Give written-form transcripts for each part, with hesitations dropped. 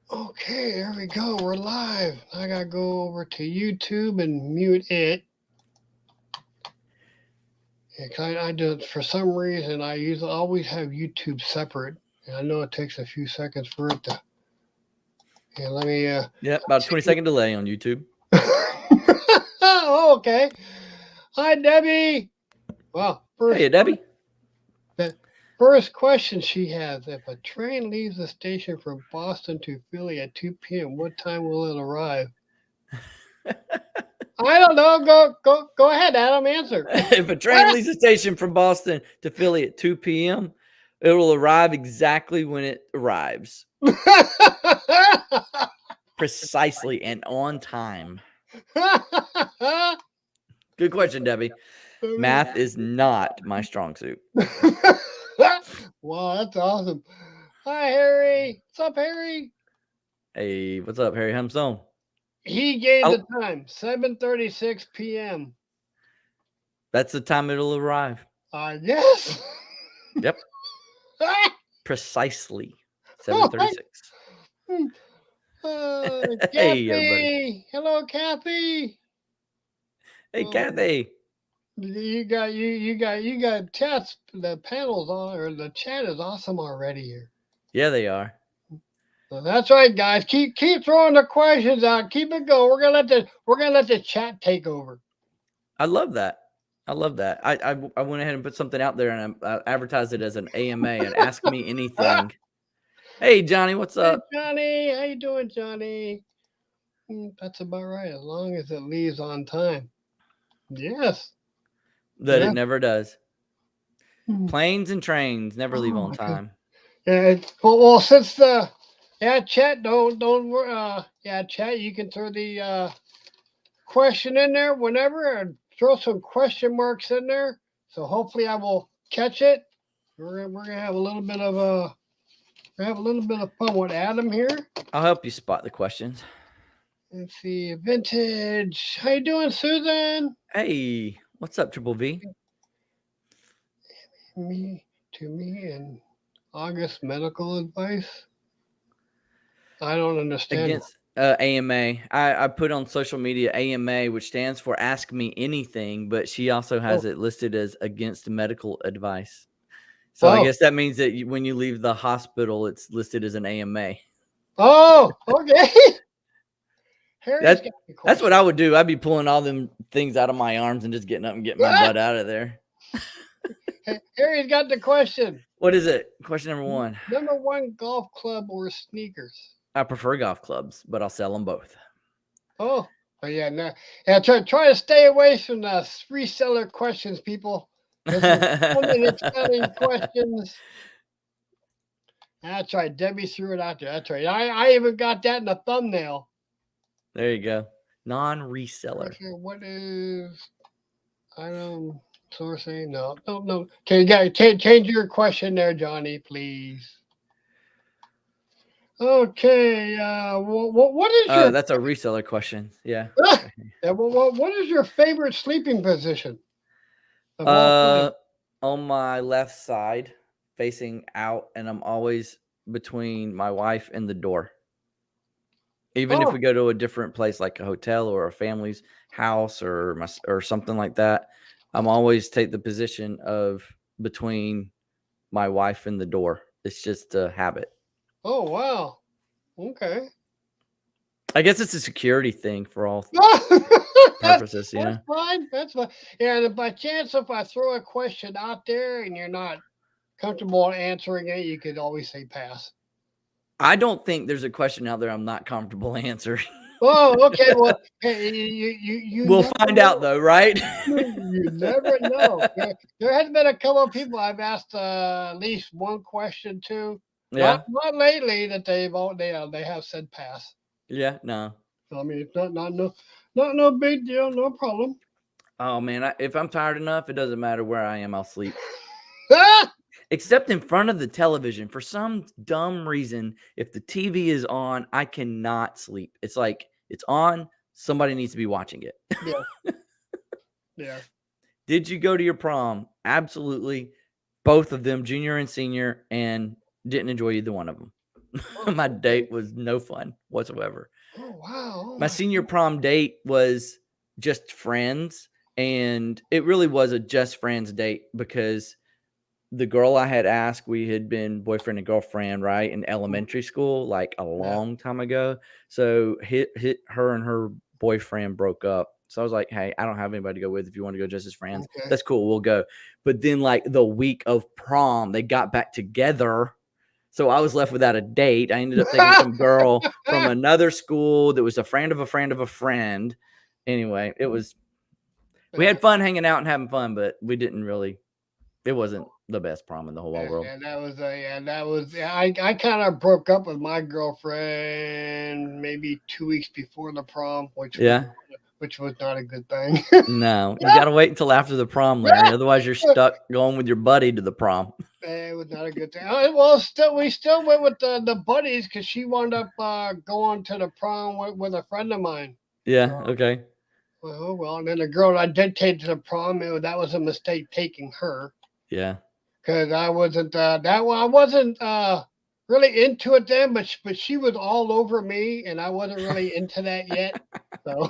Okay, there we go. We're live. I gotta go over to YouTube and mute it. Yeah, 'cause I do for some reason I always have YouTube separate. And I know it takes a few seconds for it to. Yeah, let me. Yep, about a 20-second delay on YouTube. Oh, okay. Hi, Debbie. Well, Hey, Debbie. the first question she has: if a train leaves the station from Boston to Philly at 2 p.m., what time will it arrive? I don't know. Go ahead, Adam. Answer. If a train leaves the station from Boston to Philly at 2 p.m., it will arrive exactly when it arrives. Precisely and on time. Good question, Debbie. Math is not my strong suit. Wow, that's awesome. Hi, Harry. What's up, Harry? Hey, what's up, Harry Humstone? He gave the time, 7:36 p.m. That's the time it'll arrive. Yes. Yep. Precisely 7:36. Kathy. Hey, everybody. Hello, Kathy. Hey, Kathy. You got chats. The panels on or the chat is awesome already here. Yeah, they are. That's right, guys. Keep throwing the questions out. Keep it going. We're gonna let the chat take over. I love that. I love that. I went ahead and put something out there and I advertised it as an AMA and Ask Me Anything. Hey, Johnny, what's up? Hey, Johnny, how you doing, Johnny? That's about right. As long as it leaves on time. Yes. It never does. Planes and trains never leave on time. Yeah. Well, since the chat chat. You can throw the question in there whenever and throw some question marks in there. So hopefully I will catch it. We're gonna have a little bit of fun with Adam here. I'll help you spot the questions. Let's see, vintage. How you doing, Susan? Hey, what's up, Triple V? Me and August medical advice. I don't understand. Against AMA. I put on social media AMA, which stands for Ask Me Anything, but she also has it listed as against medical advice. So I guess that means that when you leave the hospital, it's listed as an AMA. Oh, okay. That's what I would do. I'd be pulling all them things out of my arms and just getting up and getting my butt out of there. Harry's got the question. What is it? Question number one. Number one, golf club or sneakers? I prefer golf clubs, but I'll sell them both. Oh yeah, no. Yeah, try to stay away from the reseller questions, people. Exciting questions. That's right. Debbie threw it out there. That's right. I even got that in the thumbnail. There you go. Non-reseller. What is item sourcing? No. Okay, you got to change your question there, Johnny, please. Okay. What is your? That's a reseller question. Yeah. Yeah. What is your favorite sleeping position? On my left side, facing out, and I'm always between my wife and the door. Even if we go to a different place, like a hotel or a family's house or something like that, I'm always take the position of between my wife and the door. It's just a habit. Oh, wow. Okay. I guess it's a security thing for all purposes, you know? That's fine. That's fine. Yeah, and by chance, if I throw a question out there and you're not comfortable answering it, you could always say pass. I don't think there's a question out there I'm not comfortable answering. Oh, okay. Well, hey, we'll find out, though, right? You never know. There has been a couple of people I've asked at least one question to. Yeah. Not lately that they have said pass. Yeah. No. I mean, it's not no big deal. No problem. Oh man, if I'm tired enough, it doesn't matter where I am. I'll sleep. Except in front of the television. For some dumb reason, if the TV is on, I cannot sleep. It's like it's on. Somebody needs to be watching it. Yeah. Yeah. Did you go to your prom? Absolutely. Both of them, junior and senior, and didn't enjoy either one of them. Oh, My okay. date was no fun whatsoever. Oh, wow. Oh, My my senior God. prom date was just friends, and it really was a just friends date because the girl I had asked, we had been boyfriend and girlfriend, right, in elementary school, like a Yeah. long time ago. So her and her boyfriend broke up. So I was like, hey, I don't have anybody to go with. If you want to go just as friends, Okay. that's cool. We'll go. But then, like the week of prom, they got back together. So I was left without a date. I ended up taking some girl from another school that was a friend of a friend of a friend. Anyway, we Yeah. had fun hanging out and having fun, but we didn't really. It wasn't the best prom in the whole wide Yeah, world. and I kind of broke up with my girlfriend maybe 2 weeks before the prom, Yeah. which was not a good thing. No, you got to wait until after the prom, Larry. Otherwise, you're stuck going with your buddy to the prom. It was not a good thing. Well, we still went with the buddies because she wound up going to the prom with a friend of mine. Yeah. Okay. Well, and then the girl I did take to the prom, that was a mistake taking her. Yeah. Because I wasn't I wasn't really into it then, but she was all over me, and I wasn't really into that yet. So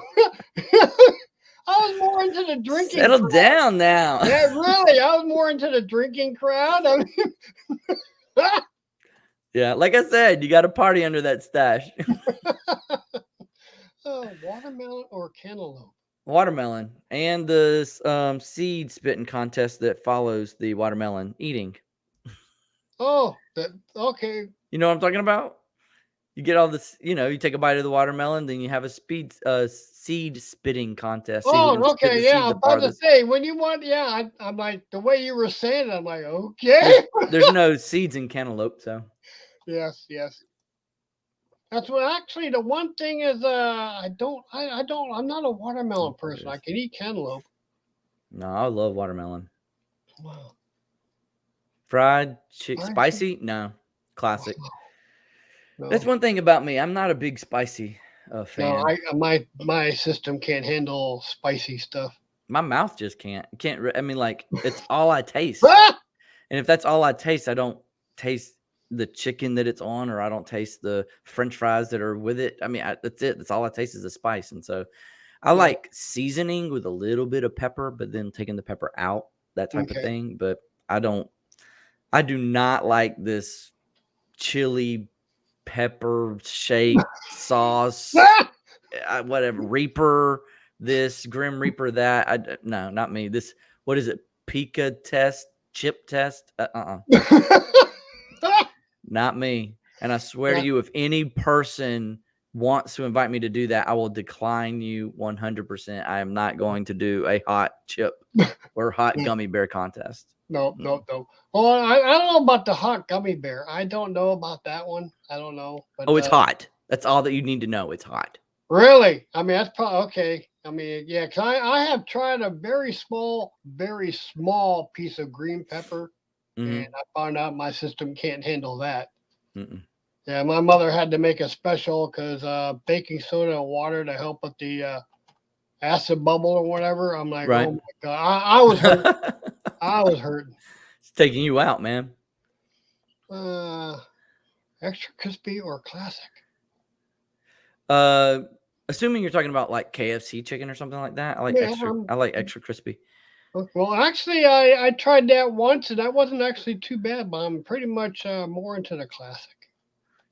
I was more into the drinking Settle crowd. down now. Yeah, really, I was more into the drinking crowd. I mean, Yeah. Like I said, you got to party under that stash. oh, watermelon or cantaloupe? Watermelon and the seed spitting contest that follows the watermelon eating. Oh, okay. You know what I'm talking about? You get all this, you take a bite of the watermelon, then you have a seed spitting contest. See who can Oh, spit the okay. Yeah, seed I'm the about to farthest. say when you want. Yeah, I'm like the way you were saying it. I'm like, okay. There's no seeds in cantaloupe, so Yes, yes. That's what actually the one thing is I'm not a watermelon there it person. I is. can eat cantaloupe. No, I love watermelon. Wow. Fried Fried chicken. spicy? No, classic. That's No. one thing about me. I'm not a big spicy No, fan. my system can't handle spicy stuff. My mouth just can't. I mean, like it's all I taste. Ah! And if that's all I taste, I don't taste the chicken that it's on, or I don't taste the French fries that are with it. I mean, that's it. That's all I taste is the spice. And so I Yeah. like seasoning with a little bit of pepper, but then taking the pepper out, that type of Okay. thing. But I do not like this chili pepper shaped sauce, Ah! whatever, Reaper, this Grim Reaper, that. No, not me. What is it? Pika test, chip test? Not me. And I swear to Yeah. you, if any person wants to invite me to do that, I will decline you 100%. I am not going to do a hot chip or hot Yeah. gummy bear contest. No, no, no. Oh, I don't know about the hot gummy bear. I don't know about that one. I don't know. But Oh, it's hot. That's all that you need to know. It's hot. really, I mean that's probably okay. I mean, yeah, because I have tried a very small piece of green pepper, and Mm-hmm. I found out my system can't handle that. Mm-mm. Yeah, my mother had to make a special because baking soda and water to help with the acid bubble or whatever. I'm like, Right. oh my god, I was hurt. I was hurting. It's taking you out, man. Uh, extra crispy or classic? Uh, Assuming you're talking about like KFC chicken or something like that. Yeah. I like extra crispy. Well, actually, I tried that once, and that wasn't actually too bad. But I'm pretty much more into the classic.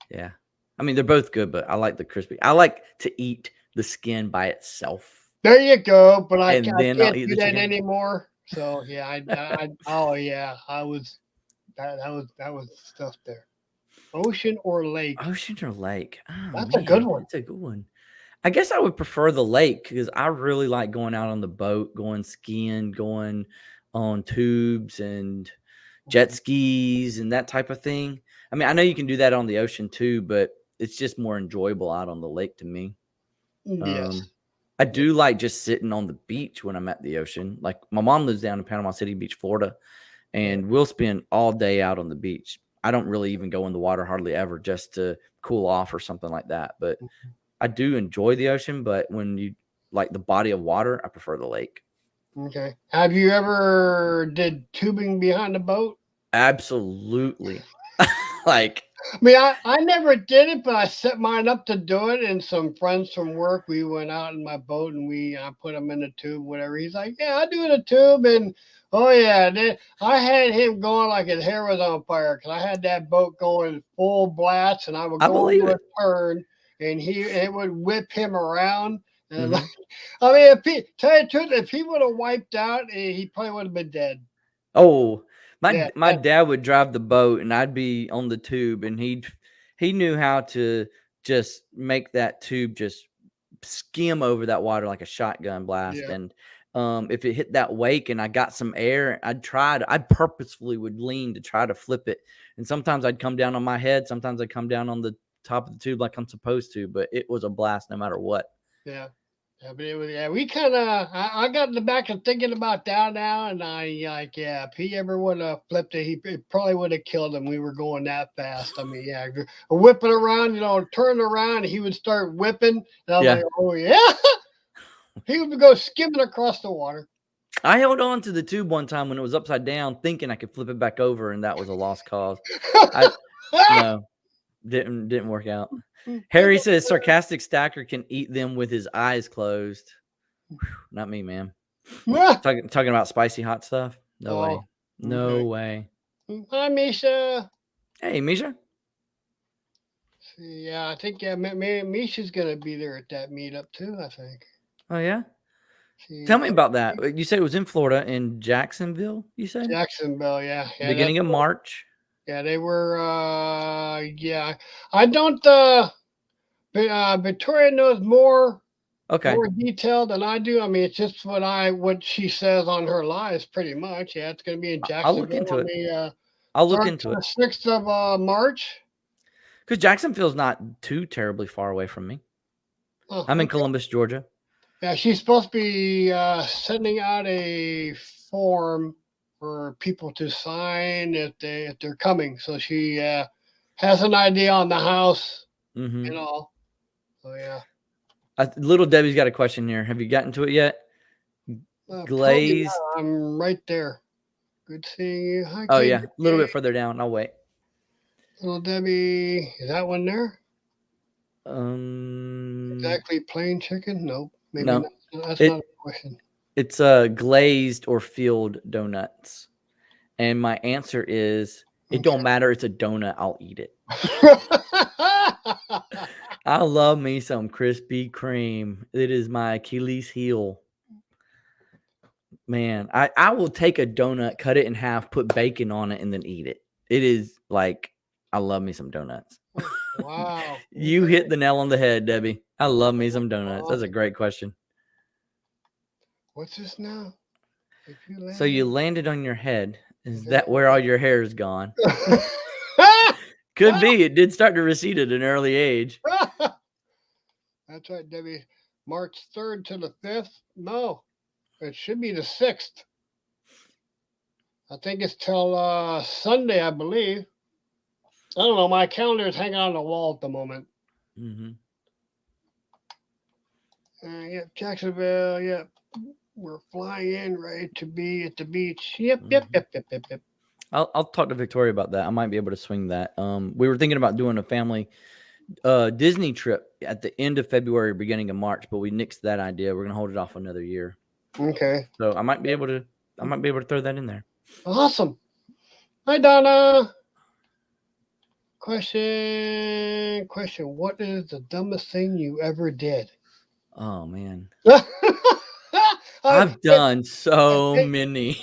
Yeah. I mean, they're both good, but I like the crispy. I like to eat the skin by itself, There you go. But I and then I'll can't eat do the that chicken. anymore. So yeah, oh yeah, I was that was stuff there. Ocean or lake? Ocean or lake? Oh That's a good man, one. that's a good one. I guess I would prefer the lake because I really like going out on the boat, going skiing, going on tubes and jet skis and that type of thing. I mean, I know you can do that on the ocean too, but it's just more enjoyable out on the lake to me. Yes. I do like just sitting on the beach when I'm at the ocean. Like my mom lives down in Panama City Beach, Florida, Yeah. and we'll spend all day out on the beach. I don't really even go in the water hardly ever just to cool off or something like that. But I do enjoy the ocean, but when you like the body of water, I prefer the lake. Okay. Have you ever did tubing behind the boat? Absolutely. Like, I mean, I never did it, but I set mine up to do it. And some friends from work, we went out in my boat and I put him in the tube, whatever. He's like, yeah, I do in a tube. And oh, yeah. Then I had him going like his hair was on fire because I had that boat going full blast and I would I go believe into a it. turn and it would whip him around. And Mhm. I mean, tell you the truth, if he would have wiped out, he probably would have been dead. Oh, Yeah. my dad would drive the boat and I'd be on the tube, and he knew how to just make that tube just skim over that water like a shotgun blast. Yeah. And if it hit that wake and I got some air, I purposefully would lean to try to flip it. And sometimes I'd come down on my head, sometimes I'd come down on the top of the tube like I'm supposed to, but it was a blast no matter what. Yeah. Yeah, but it was, yeah, we kind of, I got in the back of thinking about that now, and yeah, if he ever would have flipped it, it probably would have killed him. We were going that fast. I mean, yeah, whipping around, turn around, and he would start whipping, and I was Yeah. like, oh, yeah. He would go skimming across the water. I held on to the tube one time when it was upside down, thinking I could flip it back over, and that was a lost cause. No, didn't work out. Harry says sarcastic stacker can eat them with his eyes closed. Whew, not me, man. Talking about spicy hot stuff? No way. No way. Hi, Misha. Hey, Misha. Yeah, I think Misha's gonna be there at that meetup too. I think. Oh yeah. Tell me about that. You said it was in Florida, in Jacksonville. You said Jacksonville. Yeah, beginning of March. Yeah, they were. Yeah, I don't. Victoria knows more detail than I do. I mean, it's just what she says on her lives, pretty much. Yeah, it's going to be in Jacksonville. I'll look into it. I'll look into it. 6th of March. Because Jacksonville's not too terribly far away from me. Oh, I'm in Columbus, Georgia. Yeah, she's supposed to be sending out a form for people to sign if they're coming. So she has an idea on the house and all. So yeah. Little Debbie's got a question here. Have you gotten to it yet? Glazed. I'm right there. Good seeing you. Hi, oh yeah, a little bit further down. I'll wait. Little Debbie, is that one there? Exactly plain chicken? Nope. Maybe no. That's not a question. It's glazed or filled donuts. And my answer is it don't matter. It's a donut. I'll eat it. I love me some Krispy Kreme. It is my Achilles heel. Man, I will take a donut, cut it in half, put bacon on it, and then eat it. It is like, I love me some donuts. Wow. You hit the nail on the head, Debbie. I love me some donuts. That's a great question. What's this now? So you landed on your head. Is that where all your hair is gone? Could be. It did start to recede at an early age. That's right, Debbie. March 3rd to the 5th. No, it should be the 6th. I think it's till Sunday, I believe. I don't know. My calendar is hanging on the wall at the moment. Yep, Jacksonville. Yep. We're flying in, ready to be at the beach. Yep. I'll talk to Victoria about that. I might be able to swing that. We were thinking about doing a family Disney trip at the end of February, beginning of March, but we nixed that idea. We're gonna hold it off another year. Okay. So I might be able to throw that in there. Awesome. Hi, Donna. Question. What is the dumbest thing you ever did? Oh man. I've done so many.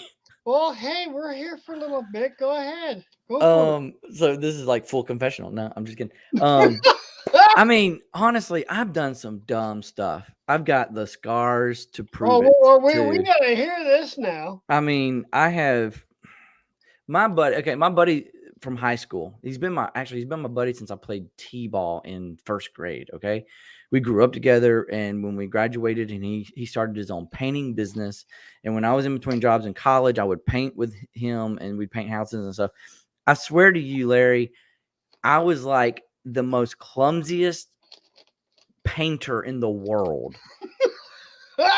Well, hey, we're here for a little bit. Go ahead. So this is like full confessional. No, I'm just kidding. I mean, honestly, I've done some dumb stuff. I've got the scars to prove it. Well, we gotta hear this now. I mean, I have my buddy. Okay, my buddy from high school. He's been my buddy since I played t-ball in 1st grade. Okay, we grew up together, and when we graduated, and he started his own painting business. And when I was in between jobs in college, I would paint with him, and we'd paint houses and stuff. I swear to you, Larry, I was like the most clumsiest painter in the world.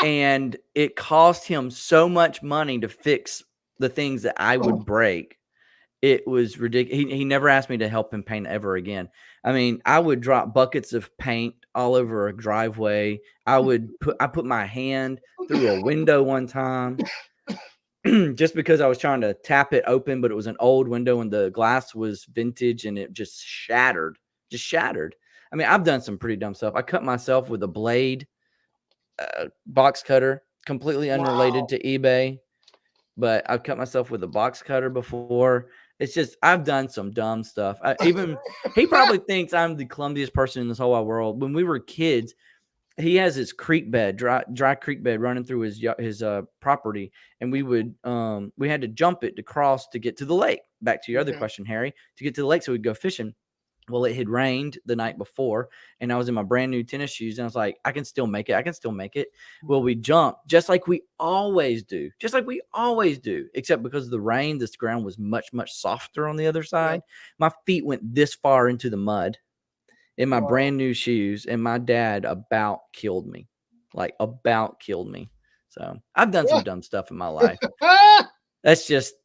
And it cost him so much money to fix the things that I would break. It was ridiculous. He never asked me to help him paint ever again. I mean, I would drop buckets of paint all over a driveway. I put my hand through a window one time just because I was trying to tap it open, but it was an old window and the glass was vintage and it just shattered. I mean, I've done some pretty dumb stuff. I cut myself with a blade, box cutter, completely unrelated to eBay, but I've cut myself with a box cutter before. It's just, I've done some dumb stuff. He probably thinks I'm the clumsiest person in this whole wide world. When we were kids, he has his creek bed, dry creek bed running through his property, and we had to jump it to cross to get to the lake. Back to your other question, Harry, to get to the lake, so we'd go fishing. Well, it had rained the night before, and I was in my brand new tennis shoes, and I was like, I can still make it. Well, we jumped just like we always do, except because of the rain, this ground was much, much softer on the other side. My feet went this far into the mud in my brand new shoes, and my dad about killed me. So I've done some dumb stuff in my life. That's just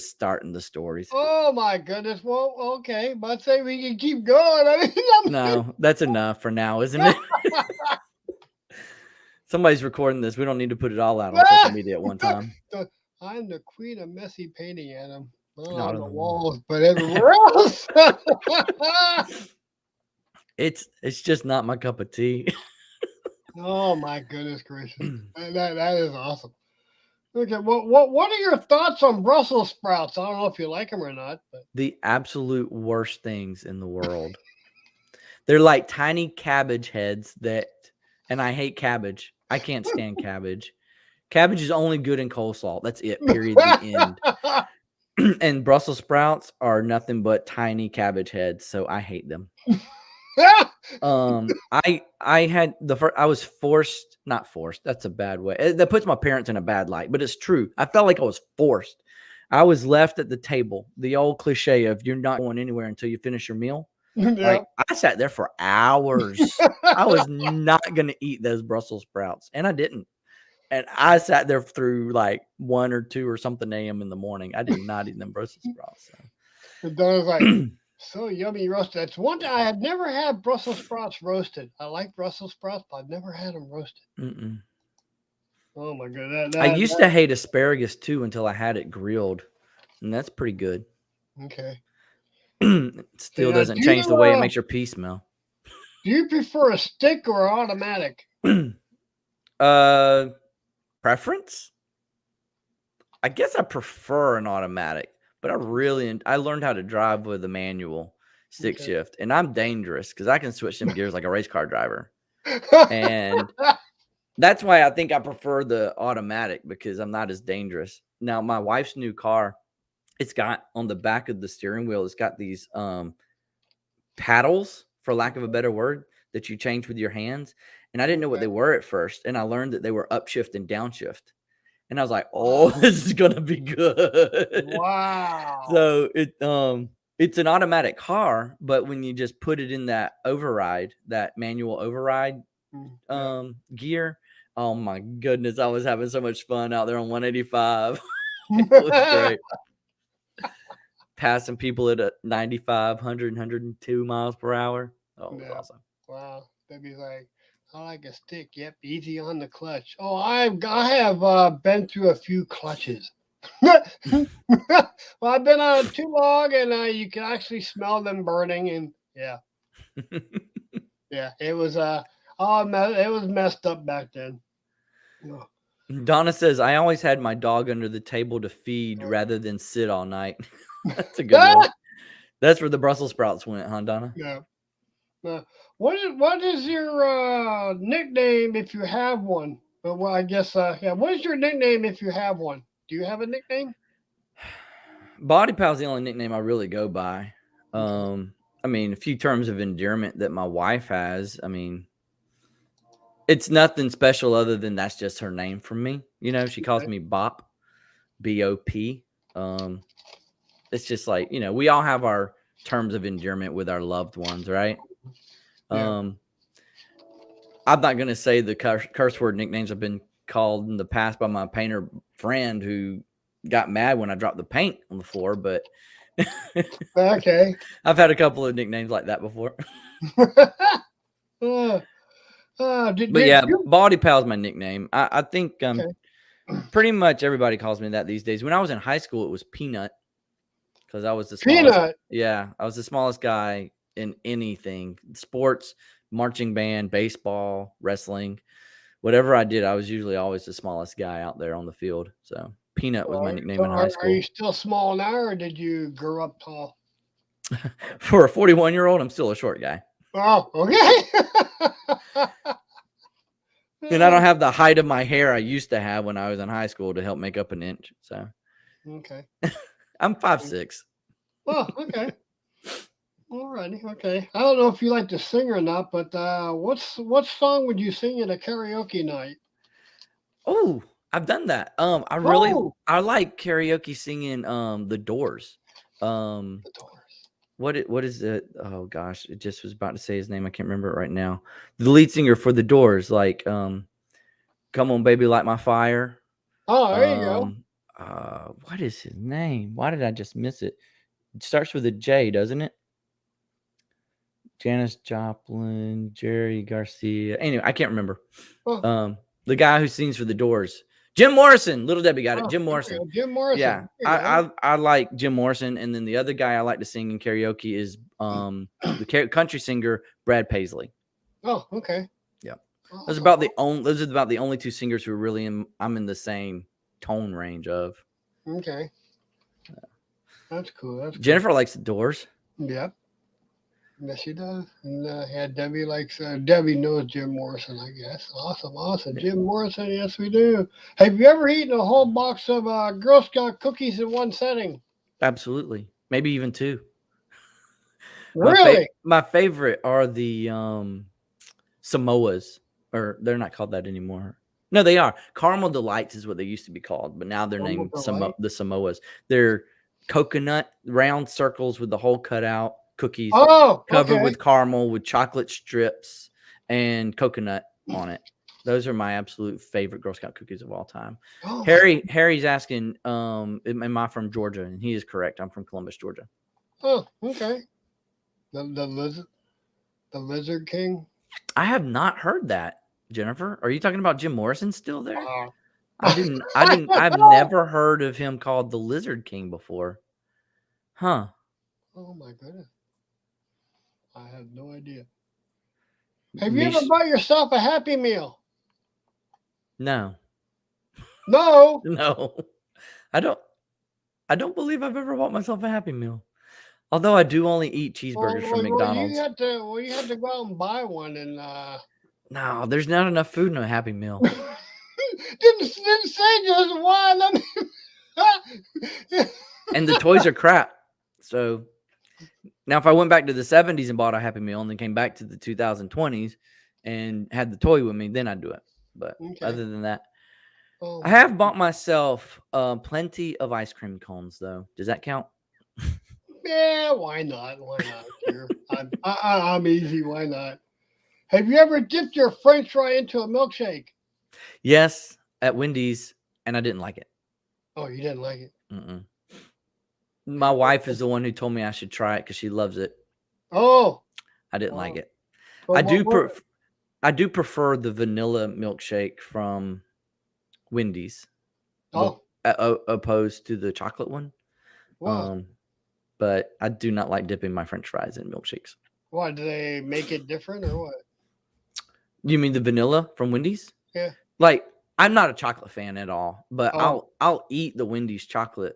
starting the stories. Oh my goodness. Well, okay. But say we can keep going. I mean, no, that's enough for now, isn't it? Somebody's recording this. We don't need to put it all out on social media at one time. I'm the queen of messy painting, Adam. Not on the walls, but everywhere else. It's just not my cup of tea. Oh my goodness gracious. That is awesome. Okay, what are your thoughts on Brussels sprouts? I don't know if you like them or not. But the absolute worst things in the world. They're like tiny cabbage heads and I hate cabbage. I can't stand cabbage. Cabbage is only good in coleslaw. That's it. Period. The end. And Brussels sprouts are nothing but tiny cabbage heads, so I hate them. I was forced, not forced. That's a bad way. That puts my parents in a bad light, but it's true. I felt like I was forced. I was left at the table. The old cliche of you're not going anywhere until you finish your meal. Like I sat there for hours. I was not going to eat those Brussels sprouts, and I didn't. And I sat there through like 1 or 2 or something a.m. in the morning. I did not eat them Brussels sprouts. So. Donna's like, so yummy roasted. That's one thing I had never had Brussels sprouts roasted. I like Brussels sprouts, but I've never had them roasted. Mm-mm. Oh my god! I used to hate asparagus too until I had it grilled, and that's pretty good. Okay. It still doesn't change the way it makes your pee smell. Do you prefer a stick or automatic? Preference? I guess I prefer an automatic, but I learned how to drive with a manual stick shift, and I'm dangerous because I can switch them gears like a race car driver. And that's why I think I prefer the automatic, because I'm not as dangerous. Now, my wife's new car, it's got on the back of the steering wheel, it's got these paddles, for lack of a better word, that you change with your hands. And I didn't know what they were at first. And I learned that they were upshift and downshift. And I was like, oh, this is going to be good. Wow. So it's an automatic car, but when you just put it in that override, that manual override gear, oh my goodness, I was having so much fun out there on 185. It was great. Passing people at 95, 100, 102 miles per hour. Oh, it was awesome. Wow. That'd be like, I like a stick. Yep, easy on the clutch. Oh, I have been through a few clutches. Well, I've been on it too long, and you can actually smell them burning. And yeah, it was it was messed up back then. Oh. Donna says, I always had my dog under the table to feed rather than sit all night. That's a good one. That's where the Brussels sprouts went, huh, Donna? Yeah. What is your nickname if you have one? Well, I guess what is your nickname if you have one? Do you have a nickname? Body Pal's the only nickname I really go by. I mean, a few terms of endearment that my wife has. I mean, it's nothing special other than that's just her name for me. You know, she calls me Bop, B-O-P. It's just like, you know, we all have our terms of endearment with our loved ones, right? Yeah. I'm not going to say the curse word nicknames have been called in the past by my painter friend who got mad when I dropped the paint on the floor, but Okay. I've had a couple of nicknames like that before. uh, But yeah, you? Baldy Pal's my nickname. I think Okay. pretty much everybody calls me that these days. When I was in high school, it was Peanut because I was the smallest. Peanut. Yeah, I was the smallest guy in anything sports, marching band, baseball, wrestling. Whatever I did, I was usually always the smallest guy out there on the field. So Peanut was my nickname So in high are you school. still small now, or did you grow up tall? For a 41-year-old, I'm still a short guy. Oh, okay. And I don't have the height of my hair I used to have when I was in high school to help make up an inch. So Okay. I'm 5'6". Oh, okay. Alrighty. Okay. I don't know if you like to sing or not, but what song would you sing at a karaoke night? Oh, I've done that. Oh, I like karaoke singing The Doors. the Doors. What is it? Oh gosh, it just was about to say his name. I can't remember it right now. The lead singer for The Doors, like Come On Baby Light My Fire. Oh, there you go. What is his name? Why did I just miss it? It starts with a J, doesn't it? Janis Joplin, Jerry Garcia. Anyway, I can't remember. Oh, The guy who sings for The Doors, Jim Morrison. Little Debbie got it. oh, Jim there you Morrison. go. Jim Morrison. Yeah, There you go. I like Jim Morrison, and then the other guy I like to sing in karaoke is the country singer Brad Paisley. Oh, okay. Yeah, Awesome. those are about the only two singers who really I'm in the same tone range of. Okay. That's cool. That's cool. Jennifer likes The Doors. Yep. Yes, she does. And yeah, Debbie likes. Debbie knows Jim Morrison, I guess. Awesome, awesome. Jim Morrison. Yes, we do. Have you ever eaten a whole box of Girl Scout cookies in one setting? Absolutely, maybe even two. Really? My favorite are the Samoas, or they're not called that anymore. No, they are. Caramel Delights is what they used to be called, but now they're named the Samoas. They're coconut round circles with the hole cut out cookies Oh, covered okay. with caramel with chocolate strips and coconut on it. Those are my absolute favorite Girl Scout cookies of all time. Oh, Harry's asking, am I from Georgia? And he is correct. I'm from Columbus, Georgia. oh, okay. The Lizard King. I have not heard that, Jennifer. Are you talking about Jim Morrison still there? Wow. I've never heard of him called the Lizard King before. Huh. Oh my goodness. I have no idea. Have you ever bought yourself a Happy Meal? No. No. No. I don't believe I've ever bought myself a Happy Meal. Although I do only eat cheeseburgers from McDonald's. You had to go out and buy one and No, there's not enough food in a Happy Meal. didn't say just one. And the toys are crap. So now if I went back to the 70s and bought a Happy Meal and then came back to the 2020s and had the toy with me, then I'd do it. But other than that, I have bought myself plenty of ice cream cones, though. Does that count? Yeah, why not? Why not? Sure. I'm easy. Why not? Have you ever dipped your French fry into a milkshake? Yes, at Wendy's, and I didn't like it. Oh, you didn't like it? Mm-mm. My wife is the one who told me I should try it because she loves it. Oh, I didn't like it. Well, I do prefer the vanilla milkshake from Wendy's. Oh, opposed to the chocolate one. wow. But I do not like dipping my French fries in milkshakes. Why, do they make it different or what? You mean the vanilla from Wendy's? Yeah. Like, I'm not a chocolate fan at all, but I'll eat the Wendy's chocolate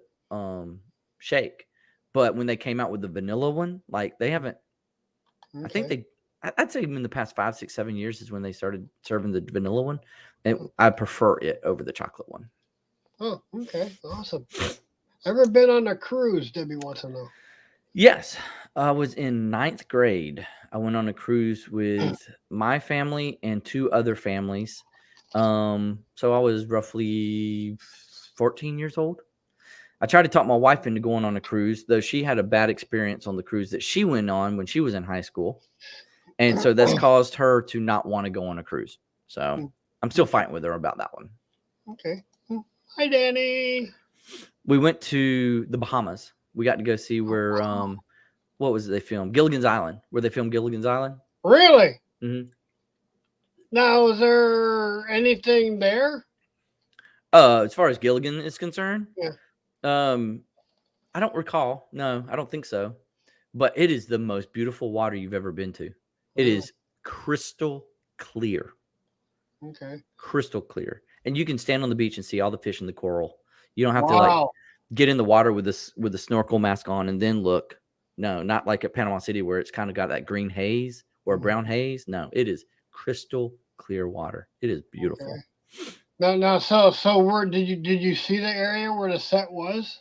shake. But when they came out with the vanilla one, like they haven't. Okay. I think I'd say in the past 5, 6, 7 years is when they started serving the vanilla one, and I prefer it over the chocolate one. Oh, okay, awesome. Ever been on a cruise? Debbie wants to know. Yes, I was in 9th grade. I went on a cruise with my family and 2 other families. So I was roughly 14 years old. I tried to talk my wife into going on a cruise, though she had a bad experience on the cruise that she went on when she was in high school. And so that's caused her to not want to go on a cruise. So I'm still fighting with her about that one. Okay. Hi, Dani. We went to the Bahamas. We got to go see where what was it they filmed? Gilligan's Island. Where they filmed Gilligan's Island. Really? Mm-hmm. Now, is there anything there? As far as Gilligan is concerned, Yeah. I don't recall. No, I don't think so. But it is the most beautiful water you've ever been to. It is crystal clear. Okay. Crystal clear. And you can stand on the beach and see all the fish and the coral. You don't have to like get in the water with a snorkel mask on and then look. No, not like at Panama City where it's kind of got that green haze or brown haze. No, it is crystal clear water. It is beautiful. Okay. Now, so where did you see the area where the set was?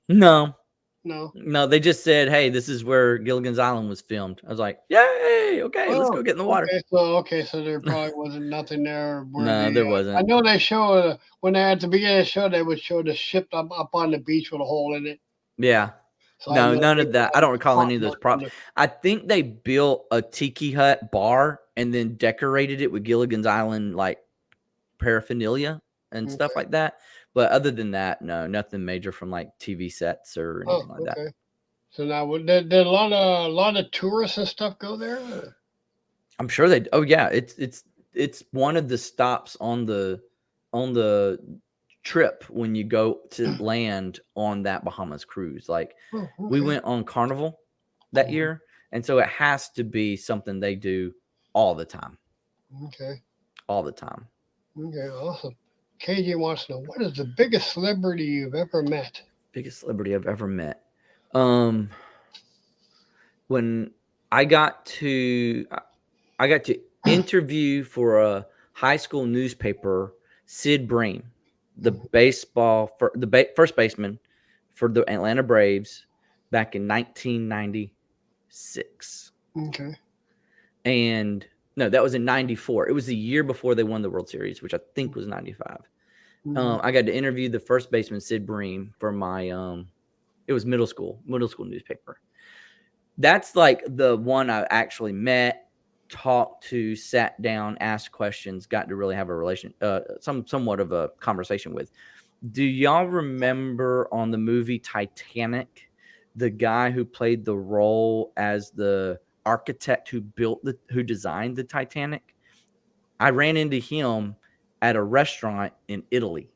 No. No. They just said, "Hey, this is where Gilligan's Island was filmed." I was like, "Yay! Okay, let's go get in the water." So there probably wasn't nothing there. No, there wasn't. I know they show when they at the beginning of the show they would show the ship up on the beach with a hole in it. Yeah. So no, none of that. I don't recall any of those props. I think they built a tiki hut bar and then decorated it with Gilligan's Island like paraphernalia and stuff like that. But other than that, no, nothing major from like TV sets or anything like that. So now, did a lot of tourists and stuff go there? I'm sure they. Oh yeah, it's one of the stops on the trip when you go to land on that Bahamas cruise. Like we went on Carnival that year, and so it has to be something they do all the time. Okay. All the time. Okay, awesome. KJ wants to know, what is the biggest celebrity you've ever met? Biggest celebrity I've ever met. When I got to interview for a high school newspaper, Sid Bream, the first baseman for the Atlanta Braves back in 1996. Okay. And no, that was in 94. It was the year before they won the World Series, which I think was 95. I got to interview the first baseman, Sid Bream, for my it was middle school newspaper. That's like the one I actually met, talked to, sat down, asked questions, got to really have a somewhat of a conversation with. Do y'all remember on the movie Titanic, the guy who played the role as the architect who designed the Titanic? I ran into him at a restaurant in Italy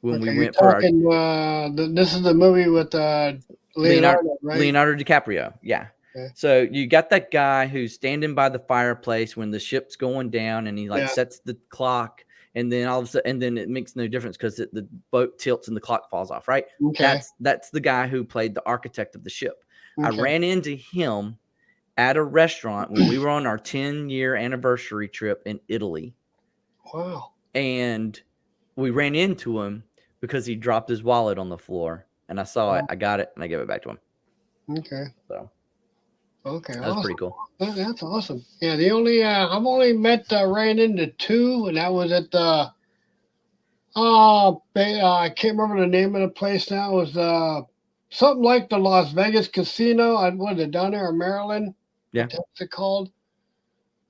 when we went for this is the movie with Leonardo, right? Leonardo DiCaprio. Yeah. Okay. So you got that guy who's standing by the fireplace when the ship's going down, and he sets the clock, and then all of a sudden, and then it makes no difference because the boat tilts and the clock falls off. Right. Okay. That's the guy who played the architect of the ship. Okay. I ran into him at a restaurant when we were on our 10-year anniversary trip in Italy. Wow. And we ran into him because he dropped his wallet on the floor, and I saw it. I got it, and I gave it back to him. Okay. So. Okay. That was pretty cool. That's awesome. Yeah. The only I've only ran into two, and that was at the I can't remember the name of the place now. It was something like the Las Vegas Casino. What is it, down there in Maryland? Yeah. What's it called?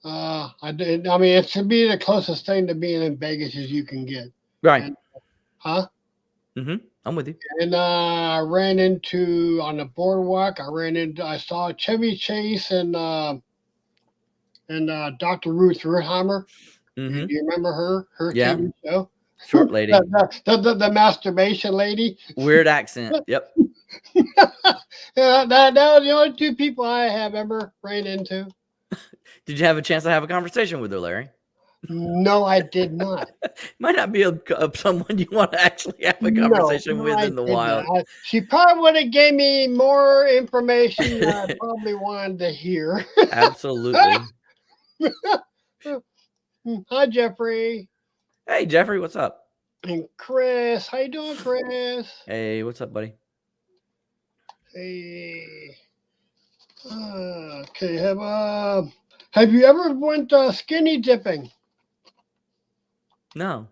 I mean, it should be the closest thing to being in Vegas as you can get. Right. And, I'm with you. And I ran into on the boardwalk. I saw Chevy Chase and Dr. Ruth Ruthheimer. Do you remember her TV show? Short lady. the masturbation lady. Weird accent. Yep. That was the only two people I have ever ran into. Did you have a chance to have a conversation with her, Larry? No, I did not. Might not be someone you want to actually have a conversation with in the wild. She probably would have gave me more information than I probably wanted to hear. Absolutely. Hi, Jeffrey. Hey, Jeffrey, what's up? And Chris. How you doing, Chris? Hey, what's up, buddy? Hey. Okay, have you ever went skinny dipping? No.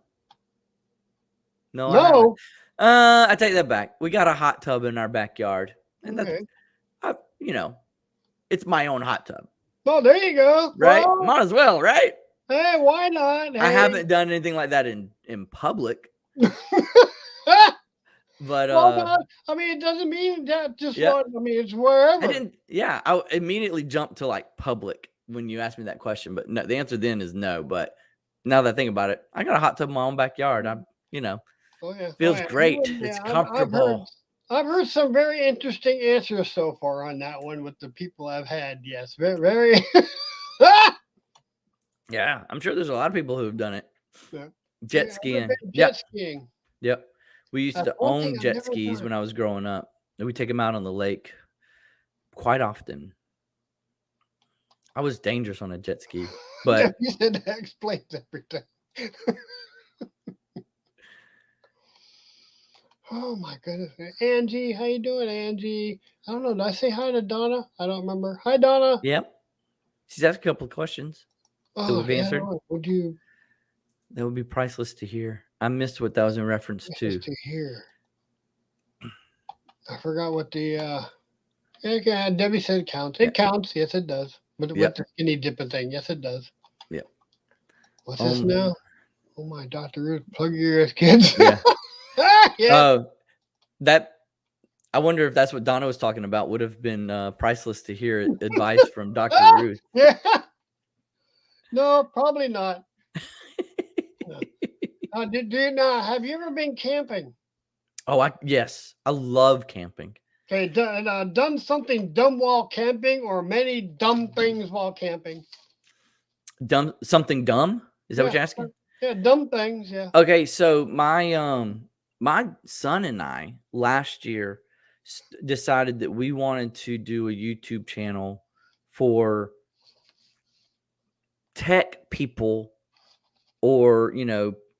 No. I take that back. We got a hot tub in our backyard, and that's, it's my own hot tub. Well, there you go. Right? Well, might as well, right? Hey, why not? Hey. I haven't done anything like that in public. But Well, no, I mean, it doesn't mean that just yeah, one. I mean, it's wherever. I immediately jumped to like public when you asked me that question, but no, the answer then is no. But now that I think about it, I got a hot tub in my own backyard. You know, Oh yeah, oh feels yeah. great. It's Yeah, comfortable. I've heard some very interesting answers so far on that one with the people I've had. Yes, very, very. Yeah, I'm sure there's a lot of people who have done it. Yeah. Jet I've never skiing. been jet Yep. skiing. Yep. We used That's to one thing own I've jet never skis done. when I was growing up. And we take them out on the lake quite often. I was dangerous on a jet ski, Yeah, but you said that explains everything. Oh my goodness, Angie, how you doing, Angie? I don't know. Did I say hi to Donna? I don't remember. Hi, Donna. yep. She's asked a couple of questions that Oh we've yeah, answered. would you That would be priceless to hear. I missed what that was in reference just to. to hear? I forgot what the yeah, Debbie said it counts. Yeah. It counts. Yes, it does. With Yep. the skinny dipping thing. Yes, it does. Yep. What's this Um. now? Oh my, Dr. Ruth, plug your ears, kids. Yeah. Yeah. That. I wonder if that's what Donna was talking about. Would have been priceless to hear advice from Dr. Ruth. Yeah. No, probably not. No. Do you now? Have you ever been camping? Oh, yes, I love camping. Okay, done something dumb while camping, or many dumb things while camping. Something dumb? Is that what Yeah, you're asking? yeah, dumb things. Yeah. Okay, so my son and I last year decided that we wanted to do a YouTube channel for tech people or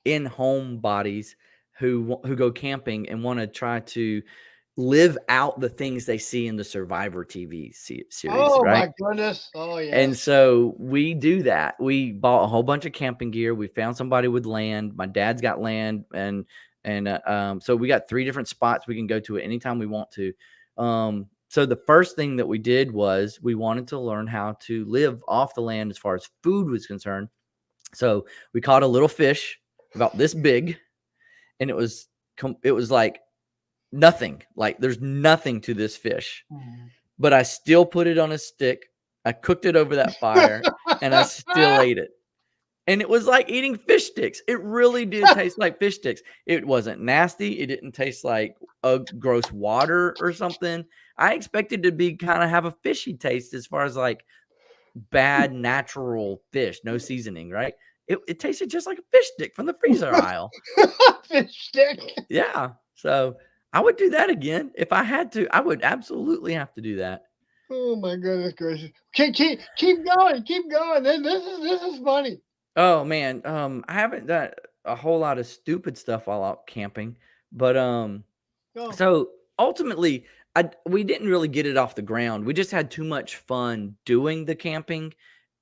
in-home bodies who go camping and want to try to live out the things they see in the Survivor TV series, Oh right? my goodness. Oh And yes. so we do that. We bought a whole bunch of camping gear. We found somebody with land. My dad's got land, and so we got 3 different spots we can go to at any time we want to. So the first thing that we did was we wanted to learn how to live off the land as far as food was concerned. So we caught a little fish about this big, and it was like nothing. Like there's nothing to this fish, but I still put it on a stick. I cooked it over that fire, and I still ate it. And it was like eating fish sticks. It really did taste like fish sticks. It wasn't nasty. It didn't taste like a gross water or something. I expected to be kind of have a fishy taste as far as like bad natural fish, no seasoning, right? It tasted just like a fish stick from the freezer aisle. Fish stick. Yeah. So I would do that again if I had to. I would absolutely have to do that. Oh my goodness gracious. Keep going. Keep going. This is funny. Oh man, I haven't done a whole lot of stupid stuff while out camping, but Oh. so ultimately, we didn't really get it off the ground. We just had too much fun doing the camping,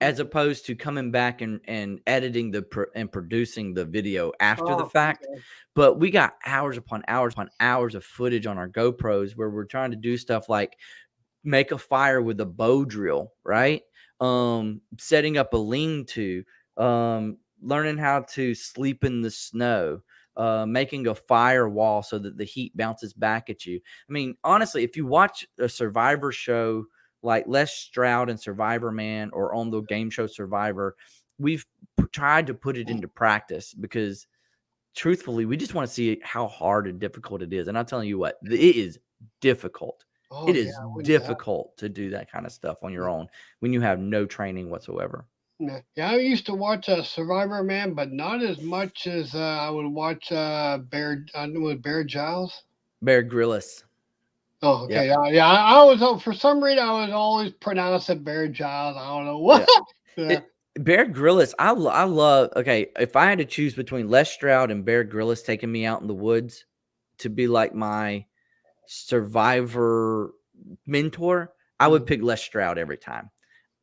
as opposed to coming back and editing and producing the video after the Oh, fact. okay. But we got hours upon hours of footage on our GoPros where we're trying to do stuff like make a fire with a bow drill, right? Setting up a lean-to, learning how to sleep in the snow, making a firewall so that the heat bounces back at you. I mean, honestly, if you watch a Survivor show like Les Stroud and Survivor Man or on the game show Survivor, we've tried to put it into practice because truthfully, we just want to see how hard and difficult it is. And I'm telling you what, it is difficult. Oh It yeah, is I wouldn't doubt. difficult to do that kind of stuff on your own when you have no training whatsoever. Yeah, I used to watch Survivor Man, but not as much as I would watch Bear. I know with Bear Giles. Bear Grylls. Oh, okay. Yep. Yeah, I was for some reason I was always pronouncing Bear Giles. I don't know what. Yeah. Bear Grylls, I love. Okay, if I had to choose between Les Stroud and Bear Grylls taking me out in the woods to be like my Survivor mentor, I would pick Les Stroud every time.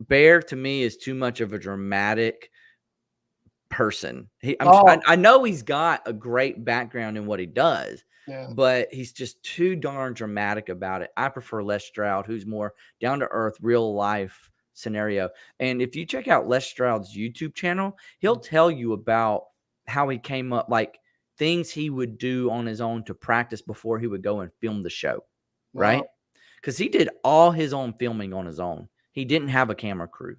Bear to me is too much of a dramatic person. I know he's got a great background in what he does, Yeah. but he's just too darn dramatic about it. I prefer Les Stroud, who's more down to earth, real life scenario. And if you check out Les Stroud's YouTube channel, he'll tell you about how he came up. Like things he would do on his own to practice before he would go and film the show, right? Wow. Because he did all his own filming on his own. He didn't have a camera crew.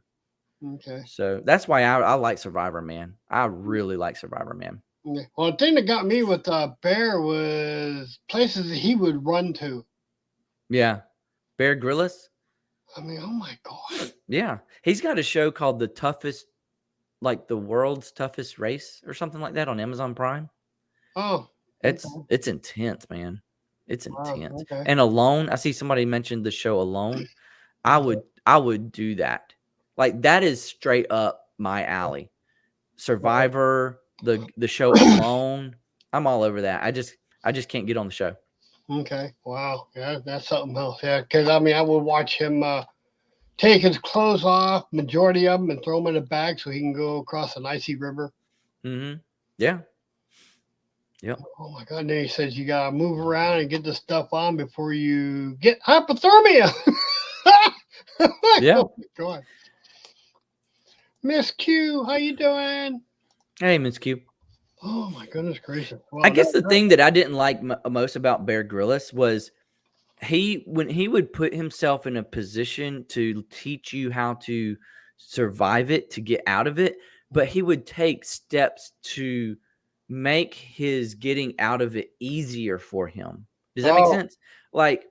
Okay. So that's why I like Survivor Man. I really like Survivor Man. Yeah. Well, the thing that got me with Bear was places that he would run to. Yeah. Bear Grylls. I mean, oh my God. Yeah. He's got a show called The Toughest, like the World's Toughest Race or something like that on Amazon Prime. Oh. It's Okay. it's intense, man. It's Wow. intense. Okay. And Alone, I see somebody mentioned the show Alone. Okay. I would do that. Like that is straight up my alley. Survivor, the show Alone. I'm all over that. I just can't get on the show. Okay. Wow. Yeah, that's something else. Yeah, because I mean, I would watch him take his clothes off, majority of them, and throw them in a bag so he can go across an icy river. Mm-hmm. Yeah. Yep. Oh my God! And then he says you gotta move around and get the stuff on before you get hypothermia. Yeah. Oh my God. Miss Q, how you doing? Hey, Miss Q. Oh my goodness gracious! Well, I guess the thing that I didn't like most about Bear Grylls was when he would put himself in a position to teach you how to survive it, to get out of it, but he would take steps to make his getting out of it easier for him. Does that make sense? Like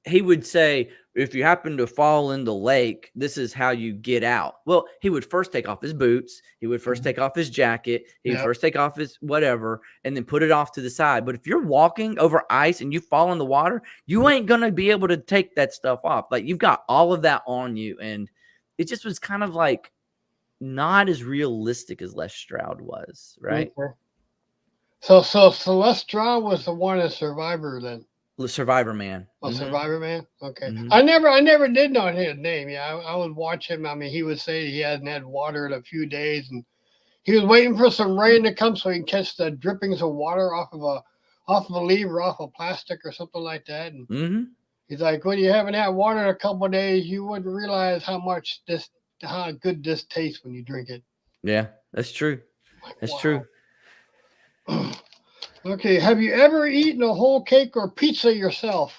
he would say, if you happen to fall in the lake, this is how you get out. Well, he would first take off his boots. He would first take off his jacket. He would first take off his whatever and then put it off to the side. But if you're walking over ice and you fall in the water, you ain't going to be able to take that stuff off. Like you've got all of that on you. And it just was kind of like not as realistic as Les Stroud was, right? Okay. So Celeste Stroud was the one in Survivor then. Survivor Man. Oh, Survivor Man. Okay. Mhm. I never did know his name. Yeah, I would watch him. I mean, he would say he hadn't had water in a few days, and he was waiting for some rain to come so he can catch the drippings of water off of a leaf or off of plastic or something like that. And he's like, when you haven't had water in a couple of days, you wouldn't realize how good this tastes when you drink it. Yeah, that's true. That's true. Okay, have you ever eaten a whole cake or pizza yourself?